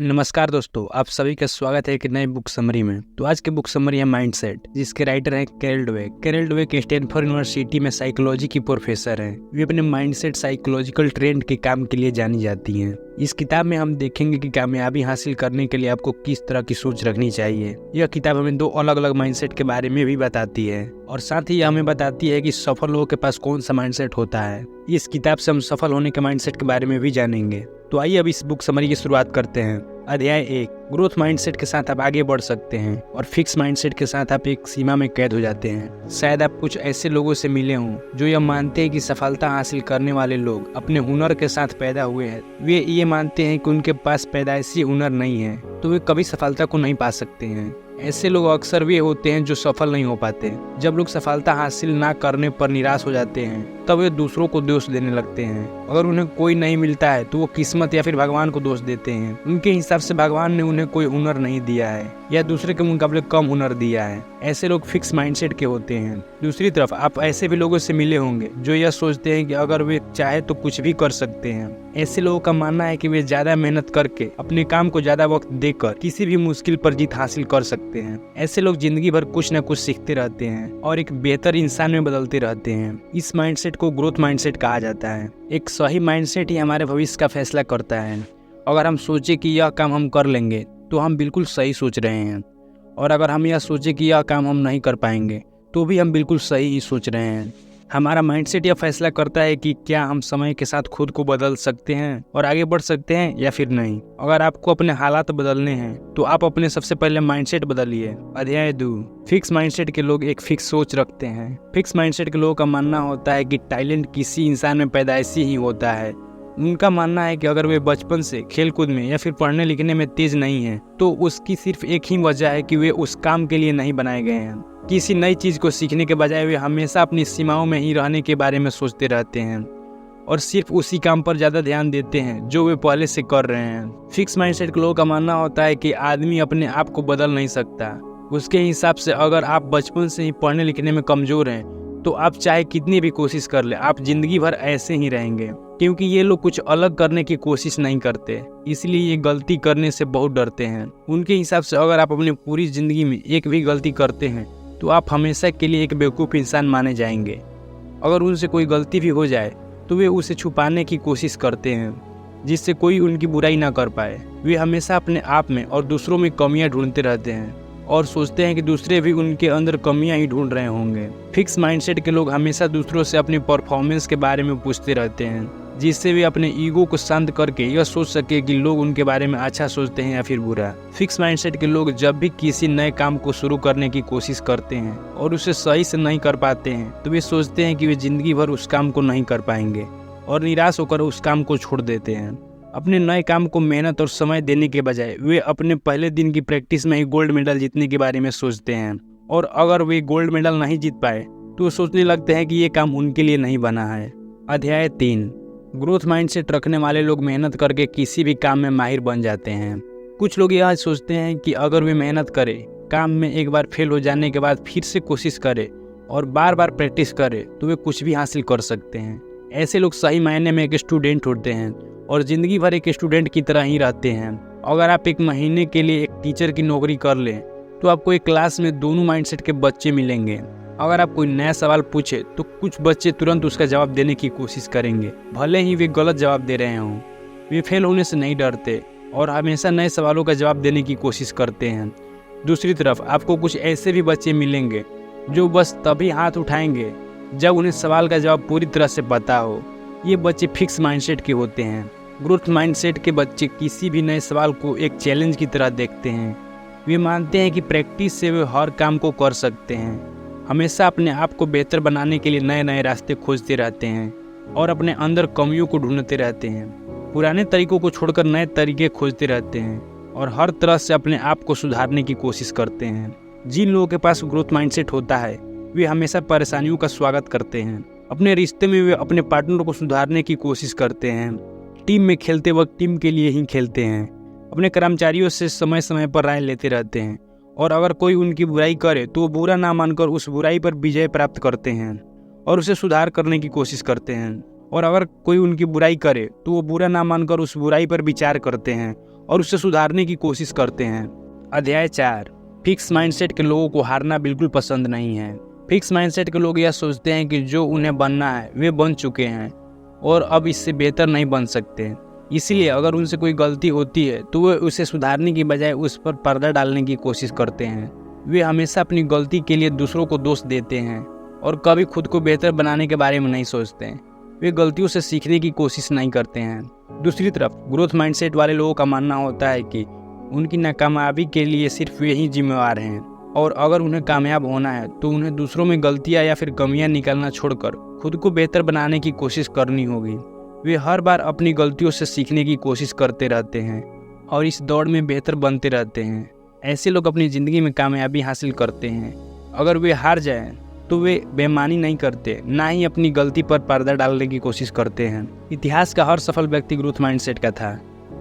नमस्कार दोस्तों, आप सभी का स्वागत है एक नए बुक समरी में। तो आज के बुक समरी है माइंडसेट, जिसके राइटर हैं Carol Dweck. Carol Dweck Stanford university में साइकोलॉजी की प्रोफेसर हैं। वे अपने माइंडसेट साइकोलॉजिकल ट्रेंड के काम के लिए जानी जाती हैं। इस किताब में हम देखेंगे कि कामयाबी हासिल करने के लिए आपको किस तरह की सोच रखनी चाहिए। यह किताब हमें 2 अलग अलग माइंडसेट के बारे में भी बताती है और साथ ही हमें बताती है कि सफल लोगों के पास कौन सा माइंडसेट होता है। इस किताब से हम सफल होने के माइंडसेट के बारे में भी जानेंगे। तो आइए अब इस बुक समरी की शुरुआत करते हैं। अध्याय 1, ग्रोथ माइंडसेट के साथ आप आगे बढ़ सकते हैं और फिक्स माइंडसेट के साथ आप एक सीमा में कैद हो जाते हैं। शायद आप कुछ ऐसे लोगों से मिले हों जो यह मानते हैं कि सफलता हासिल करने वाले लोग अपने हुनर के साथ पैदा हुए हैं। वे ये मानते हैं कि उनके पास पैदाइशी हुनर नहीं है तो वे कभी सफलता को नहीं पा सकते हैं। ऐसे लोग अक्सर वे होते हैं जो सफल नहीं हो पाते। जब लोग सफलता हासिल ना करने पर निराश हो जाते हैं तब वे दूसरों को दोष देने लगते हैं। अगर उन्हें कोई नहीं मिलता है तो वो किस्मत या फिर भगवान को दोष देते हैं। उनके हिसाब से भगवान ने उन्हें कोई हुनर नहीं दिया है या दूसरे के मुकाबले कम हुनर दिया है। ऐसे लोग फिक्स माइंडसेट के होते हैं। दूसरी तरफ आप ऐसे भी लोगों से मिले होंगे जो यह सोचते हैं कि अगर वे चाहे तो कुछ भी कर सकते हैं। ऐसे लोगों का मानना है कि वे ज्यादा मेहनत करके अपने काम को ज्यादा वक्त देकर किसी भी मुश्किल पर जीत हासिल कर सकते हैं। ऐसे लोग जिंदगी भर कुछ न कुछ सीखते रहते हैं और एक बेहतर इंसान में बदलते रहते हैं। इस माइंडसेट को ग्रोथ माइंडसेट कहा जाता है। एक सही माइंडसेट ही हमारे भविष्य का फैसला करता है। अगर हम सोचे कि यह काम हम कर लेंगे तो हम बिल्कुल सही सोच रहे हैं, और अगर हम यह सोचे कि यह काम हम नहीं कर पाएंगे तो भी हम बिल्कुल सही ही सोच रहे हैं। हमारा माइंडसेट यह फैसला करता है कि क्या हम समय के साथ खुद को बदल सकते हैं और आगे बढ़ सकते हैं या फिर नहीं। अगर आपको अपने हालात बदलने हैं तो आप अपने सबसे पहले माइंडसेट बदलिए। अध्याय 2, फिक्स माइंडसेट के लोग एक फिक्स सोच रखते हैं। फिक्स माइंडसेट के लोगों का मानना होता है कि टैलेंट किसी इंसान में पैदाइशी ही होता है। उनका मानना है कि अगर वे बचपन से खेलकूद में या फिर पढ़ने लिखने में तेज नहीं हैं तो उसकी सिर्फ एक ही वजह है कि वे उस काम के लिए नहीं बनाए गए हैं। किसी नई चीज को सीखने के बजाय वे हमेशा अपनी सीमाओं में ही रहने के बारे में सोचते रहते हैं और सिर्फ उसी काम पर ज्यादा ध्यान देते हैं जो वे पहले से कर रहे हैं। फिक्स माइंडसेट के लोगों का मानना होता है कि आदमी अपने आप को बदल नहीं सकता। उसके हिसाब से अगर आप बचपन से ही पढ़ने लिखने में कमजोर हैं तो आप चाहे कितनी भी कोशिश कर ले, आप जिंदगी भर ऐसे ही रहेंगे। क्योंकि ये लोग कुछ अलग करने की कोशिश नहीं करते, इसलिए ये गलती करने से बहुत डरते हैं। उनके हिसाब से अगर आप अपनी पूरी जिंदगी में एक भी गलती करते हैं तो आप हमेशा के लिए एक बेवकूफ़ इंसान माने जाएंगे। अगर उनसे कोई गलती भी हो जाए तो वे उसे छुपाने की कोशिश करते हैं जिससे कोई उनकी बुराई ना कर पाए। वे हमेशा अपने आप में और दूसरों में कमियां ढूंढते रहते हैं और सोचते हैं कि दूसरे भी उनके अंदर कमियां ही ढूंढ रहे होंगे। फिक्स माइंडसेट के लोग हमेशा दूसरों से अपनी परफॉर्मेंस के बारे में पूछते रहते हैं जिससे वे अपने ईगो को शांत करके यह सोच सके कि लोग उनके बारे में अच्छा सोचते हैं या फिर बुरा। फिक्स माइंडसेट के लोग जब भी किसी नए काम को शुरू करने की कोशिश करते हैं और उसे सही से नहीं कर पाते हैं तो वे सोचते हैं कि वे जिंदगी भर उस काम को नहीं कर पाएंगे और निराश होकर उस काम को छोड़ देते हैं। अपने नए काम को मेहनत और समय देने के बजाय वे अपने पहले दिन की प्रैक्टिस में ही गोल्ड मेडल जीतने के बारे में सोचते हैं, और अगर वे गोल्ड मेडल नहीं जीत पाए तो सोचने लगते हैं कि ये काम उनके लिए नहीं बना है। अध्याय 3, ग्रोथ माइंडसेट रखने वाले लोग मेहनत करके किसी भी काम में माहिर बन जाते हैं। कुछ लोग यह सोचते हैं कि अगर वे मेहनत करें, काम में एक बार फेल हो जाने के बाद फिर से कोशिश करें और बार बार प्रैक्टिस करें तो वे कुछ भी हासिल कर सकते हैं। ऐसे लोग सही मायने में एक स्टूडेंट होते हैं और ज़िंदगी भर एक स्टूडेंट की तरह ही रहते हैं। अगर आप एक महीने के लिए एक टीचर की नौकरी कर लें तो आपको एक क्लास में दोनों माइंडसेट के बच्चे मिलेंगे। अगर आप कोई नया सवाल पूछे तो कुछ बच्चे तुरंत उसका जवाब देने की कोशिश करेंगे, भले ही वे गलत जवाब दे रहे हों। वे फेल होने से नहीं डरते और हमेशा नए सवालों का जवाब देने की कोशिश करते हैं। दूसरी तरफ आपको कुछ ऐसे भी बच्चे मिलेंगे जो बस तभी हाथ उठाएंगे जब उन्हें सवाल का जवाब पूरी तरह से पता हो। ये बच्चे फिक्स माइंडसेट के होते हैं। ग्रोथ माइंडसेट के बच्चे किसी भी नए सवाल को एक चैलेंज की तरह देखते हैं। वे मानते हैं कि प्रैक्टिस से वे हर काम को कर सकते हैं। हमेशा अपने आप को बेहतर बनाने के लिए नए नए रास्ते खोजते रहते हैं और अपने अंदर कमियों को ढूंढते रहते हैं। पुराने तरीकों को छोड़कर नए तरीके खोजते रहते हैं और हर तरह से अपने आप को सुधारने की कोशिश करते हैं। जिन लोगों के पास ग्रोथ माइंडसेट होता है वे हमेशा परेशानियों का स्वागत करते हैं। अपने रिश्ते में वे अपने पार्टनर को सुधारने की कोशिश करते हैं। टीम में खेलते वक्त टीम के लिए ही खेलते हैं। अपने कर्मचारियों से समय समय पर राय लेते रहते हैं और अगर कोई उनकी बुराई करे तो वो बुरा ना मानकर उस बुराई पर विजय प्राप्त करते हैं और उसे सुधार करने की कोशिश करते हैं। और अगर कोई उनकी बुराई करे तो वो बुरा ना मानकर उस बुराई पर विचार करते हैं और उसे सुधारने की कोशिश करते हैं। अध्याय 4, फिक्स माइंडसेट के लोगों को हारना बिल्कुल पसंद नहीं है। फिक्स माइंडसेट के लोग यह सोचते हैं कि जो उन्हें बनना है वे बन चुके हैं और अब इससे बेहतर नहीं बन सकते। इसीलिए अगर उनसे कोई गलती होती है तो वे उसे सुधारने की बजाय उस पर पर्दा डालने की कोशिश करते हैं। वे हमेशा अपनी गलती के लिए दूसरों को दोष देते हैं और कभी खुद को बेहतर बनाने के बारे में नहीं सोचते। वे गलतियों से सीखने की कोशिश नहीं करते हैं। दूसरी तरफ ग्रोथ माइंडसेट वाले लोगों का मानना होता है कि उनकी नाकामयाबी के लिए सिर्फ वे ही जिम्मेवार हैं और अगर उन्हें कामयाब होना है तो उन्हें दूसरों में गलतियां या फिर कमियां निकालना छोड़कर खुद को बेहतर बनाने की कोशिश करनी होगी। वे हर बार अपनी गलतियों से सीखने की कोशिश करते रहते हैं और इस दौड़ में बेहतर बनते रहते हैं। ऐसे लोग अपनी ज़िंदगी में कामयाबी हासिल करते हैं। अगर वे हार जाएं तो वे बेईमानी नहीं करते, ना ही अपनी गलती पर पर्दा डालने की कोशिश करते हैं। इतिहास का हर सफल व्यक्ति ग्रोथ माइंडसेट का था।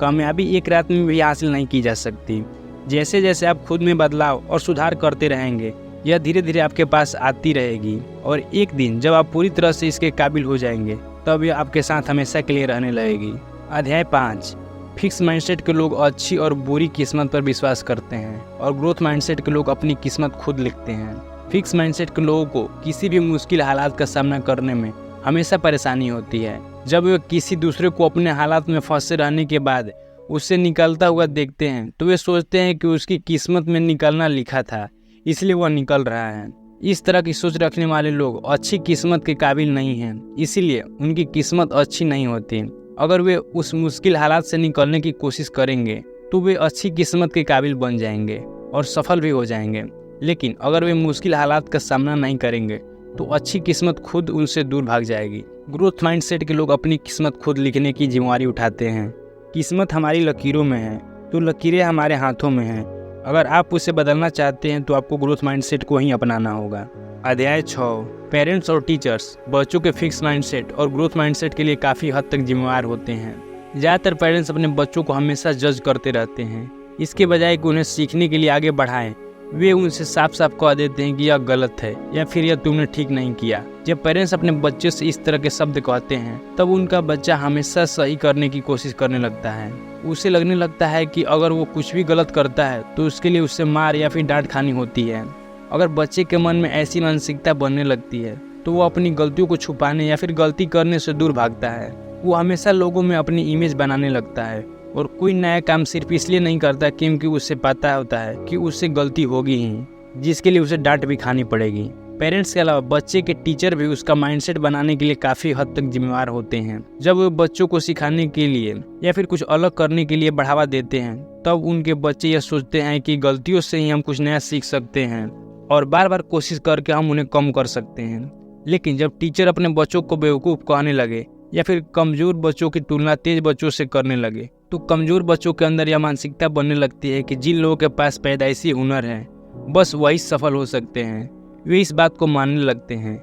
कामयाबी एक रात में भी हासिल नहीं की जा सकती। जैसे जैसे आप खुद में बदलाव और सुधार करते रहेंगे, यह धीरे धीरे आपके पास आती रहेगी और एक दिन जब आप पूरी तरह से इसके काबिल हो जाएंगे तब यह आपके साथ हमेशा के लिए रहने लगेगी। अध्याय 5, फिक्स माइंडसेट के लोग अच्छी और बुरी किस्मत पर विश्वास करते हैं और ग्रोथ माइंडसेट के लोग अपनी किस्मत खुद लिखते हैं। फिक्स माइंडसेट के लोगों को किसी भी मुश्किल हालात का सामना करने में हमेशा परेशानी होती है। जब वे किसी दूसरे को अपने हालात में फंसे रहने के बाद उससे निकलता हुआ देखते हैं तो वे सोचते हैं कि उसकी किस्मत में निकलना लिखा था, इसलिए वह निकल रहा है। इस तरह की सोच रखने वाले लोग अच्छी किस्मत के काबिल नहीं हैं, इसीलिए उनकी किस्मत अच्छी नहीं होती। अगर वे उस मुश्किल हालात से निकलने की कोशिश करेंगे तो वे अच्छी किस्मत के काबिल बन जाएंगे और सफल भी हो जाएंगे। लेकिन अगर वे मुश्किल हालात का सामना नहीं करेंगे तो अच्छी किस्मत खुद उनसे दूर भाग जाएगी। ग्रोथ माइंडसेट के लोग अपनी किस्मत खुद लिखने की जिम्मेदारी उठाते हैं। किस्मत हमारी लकीरों में है तो लकीरें हमारे हाथों में हैं। अगर आप उसे बदलना चाहते हैं तो आपको ग्रोथ माइंडसेट को ही अपनाना होगा। अध्याय 6, पेरेंट्स और टीचर्स बच्चों के फिक्स माइंडसेट और ग्रोथ माइंडसेट के लिए काफ़ी हद तक जिम्मेवार होते हैं। ज़्यादातर पेरेंट्स अपने बच्चों को हमेशा जज करते रहते हैं। इसके बजाय कि उन्हें सीखने के लिए आगे बढ़ाएं, वे उनसे साफ साफ कह देते हैं कि यह गलत है या फिर यह तुमने ठीक नहीं किया। जब पेरेंट्स अपने बच्चे से इस तरह के शब्द कहते हैं तब उनका बच्चा हमेशा सही करने की कोशिश करने लगता है। उसे लगने लगता है कि अगर वो कुछ भी गलत करता है तो उसके लिए उससे मार या फिर डांट खानी होती है। अगर बच्चे के मन में ऐसी मानसिकता बनने लगती है तो वो अपनी गलतियों को छुपाने या फिर गलती करने से दूर भागता है। वो हमेशा लोगों में अपनी इमेज बनाने लगता है और कोई नया काम सिर्फ इसलिए नहीं करता क्योंकि उसे पता होता है कि उससे गलती होगी ही, जिसके लिए उसे डांट भी खानी पड़ेगी। पेरेंट्स के अलावा बच्चे के टीचर भी उसका माइंडसेट बनाने के लिए काफ़ी हद तक जिम्मेवार होते हैं। जब वे बच्चों को सिखाने के लिए या फिर कुछ अलग करने के लिए बढ़ावा देते हैं तब उनके बच्चे यह सोचते हैं कि गलतियों से ही हम कुछ नया सीख सकते हैं और बार बार कोशिश करके हम उन्हें कम कर सकते हैं। लेकिन जब टीचर अपने बच्चों को बेवकूफ़ कहने लगे या फिर कमज़ोर बच्चों की तुलना तेज बच्चों से करने लगे तो कमज़ोर बच्चों के अंदर यह मानसिकता बनने लगती है कि जिन लोगों के पास पैदाइशी हुनर है बस वही सफल हो सकते हैं। वे इस बात को मानने लगते हैं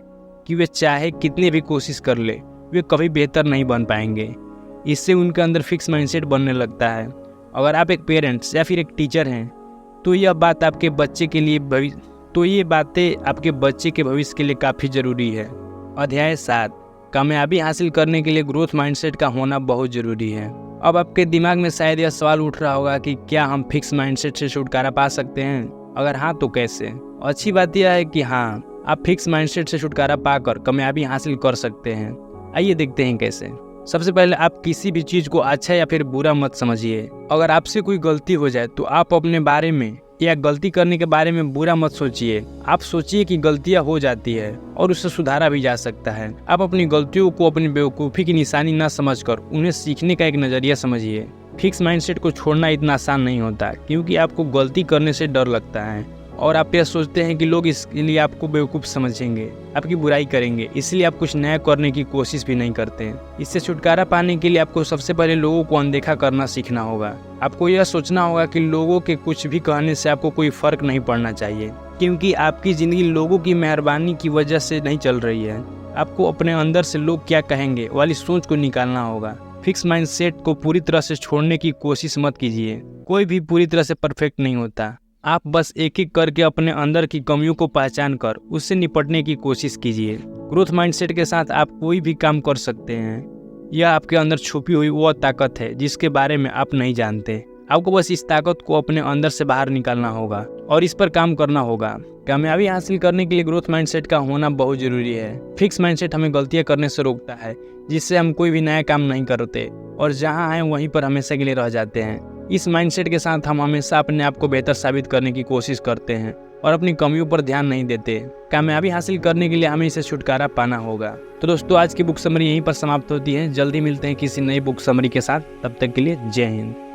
कि वे चाहे कितनी भी कोशिश कर ले वे कभी बेहतर नहीं बन पाएंगे। इससे उनके अंदर फिक्स माइंडसेट बनने लगता है। अगर आप एक पेरेंट्स या फिर एक टीचर हैं तो ये बातें आपके बच्चे के भविष्य के लिए काफ़ी ज़रूरी है। अध्याय 7, कामयाबी हासिल करने के लिए ग्रोथ माइंडसेट का होना बहुत ज़रूरी है। अब आपके दिमाग में शायद यह सवाल उठ रहा होगा कि क्या हम फिक्स माइंडसेट से छुटकारा पा सकते हैं? अगर हाँ तो कैसे? अच्छी बात यह है कि हाँ, आप फिक्स माइंडसेट से छुटकारा पाकर कामयाबी हासिल कर सकते हैं। आइए देखते हैं कैसे। सबसे पहले आप किसी भी चीज़ को अच्छा या फिर बुरा मत समझिए। अगर आपसे कोई गलती हो जाए तो आप अपने बारे में या गलती करने के बारे में बुरा मत सोचिए। आप सोचिए कि गलतियां हो जाती है और उससे सुधारा भी जा सकता है। आप अपनी गलतियों को अपनी बेवकूफ़ी की निशानी न समझकर उन्हें सीखने का एक नज़रिया समझिए। फिक्स माइंडसेट को छोड़ना इतना आसान नहीं होता क्योंकि आपको गलती करने से डर लगता है और आप यह सोचते हैं कि लोग इसके लिए आपको बेवकूफ़ समझेंगे, आपकी बुराई करेंगे, इसलिए आप कुछ नया करने की कोशिश भी नहीं करते हैं। इससे छुटकारा पाने के लिए आपको सबसे पहले लोगों को अनदेखा करना सीखना होगा। आपको यह सोचना होगा कि लोगों के कुछ भी कहने से आपको कोई फ़र्क नहीं पड़ना चाहिए क्योंकि आपकी ज़िंदगी लोगों की मेहरबानी की वजह से नहीं चल रही है। आपको अपने अंदर से लोग क्या कहेंगे वाली सोच को निकालना होगा। फिक्स माइंडसेट को पूरी तरह से छोड़ने की कोशिश मत कीजिए। कोई भी पूरी तरह से परफेक्ट नहीं होता। आप बस एक एक करके अपने अंदर की कमियों को पहचान कर उससे निपटने की कोशिश कीजिए। ग्रोथ माइंडसेट के साथ आप कोई भी काम कर सकते हैं। यह आपके अंदर छुपी हुई वो ताकत है जिसके बारे में आप नहीं जानते। आपको बस इस ताकत को अपने अंदर से बाहर निकालना होगा और इस पर काम करना होगा। कामयाबी हासिल करने के लिए ग्रोथ माइंडसेट का होना बहुत जरूरी है। फिक्स माइंडसेट हमें गलतियां करने से रोकता है, जिससे हम कोई भी नया काम नहीं करते और जहां हैं वहीं पर हमेशा के लिए रह जाते हैं। इस माइंडसेट के साथ हम हमेशा अपने आप को बेहतर साबित करने की कोशिश करते हैं और अपनी कमियों पर ध्यान नहीं देते। कामयाबी हासिल करने के लिए हमें इसे छुटकारा पाना होगा। तो दोस्तों, आज की बुक समरी यहीं पर समाप्त होती है। जल्दी मिलते हैं किसी नई बुक समरी के साथ। तब तक के लिए जय हिंद।